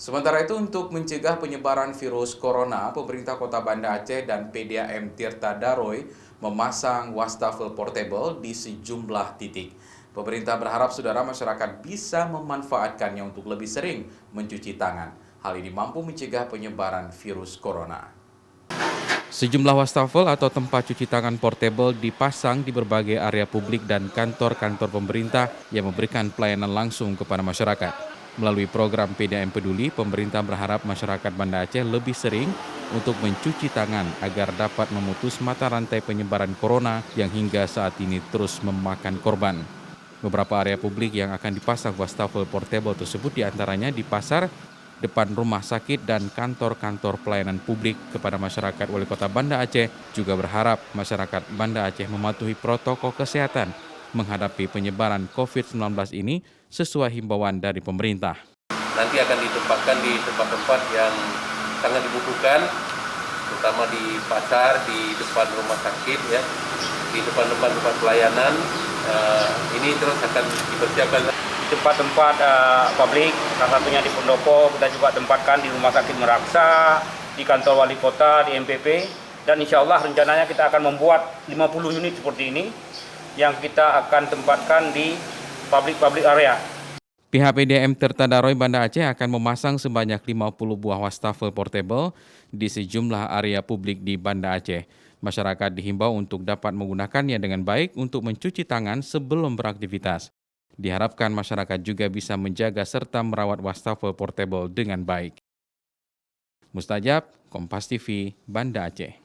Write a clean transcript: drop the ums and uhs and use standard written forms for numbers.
Sementara itu untuk mencegah penyebaran virus corona, pemerintah Kota Banda Aceh dan PDAM Tirta Daroy memasang wastafel portable di sejumlah titik. Pemerintah berharap saudara masyarakat bisa memanfaatkannya untuk lebih sering mencuci tangan. Hal ini mampu mencegah penyebaran virus corona. Sejumlah wastafel atau tempat cuci tangan portable dipasang di berbagai area publik dan kantor-kantor pemerintah yang memberikan pelayanan langsung kepada masyarakat. Melalui program PDAM Peduli, pemerintah berharap masyarakat Banda Aceh lebih sering untuk mencuci tangan agar dapat memutus mata rantai penyebaran corona yang hingga saat ini terus memakan korban. Beberapa area publik yang akan dipasang wastafel portable tersebut diantaranya di pasar, depan rumah sakit dan kantor-kantor pelayanan publik. Kepada masyarakat Wali Kota Banda Aceh juga berharap masyarakat Banda Aceh mematuhi protokol kesehatan menghadapi penyebaran COVID-19 ini sesuai himbauan dari pemerintah. Nanti akan ditempatkan di tempat-tempat yang sangat dibutuhkan, terutama di pasar, di depan rumah sakit, ya, di depan-depan tempat pelayanan. Ini terus akan dipersiapkan. Tempat-tempat publik, salah satunya di Pendopo, kita juga tempatkan di Rumah Sakit Meraksa, di kantor wali kota, di MPP, dan insya Allah rencananya kita akan membuat 50 unit seperti ini yang kita akan tempatkan di public area. Pihak PDAM Tirta Daroy Banda Aceh akan memasang sebanyak 50 buah wastafel portable di sejumlah area publik di Banda Aceh. Masyarakat dihimbau untuk dapat menggunakannya dengan baik untuk mencuci tangan sebelum beraktivitas. Diharapkan masyarakat juga bisa menjaga serta merawat wastafel portable dengan baik. Mustajab, Kompas TV, Banda Aceh.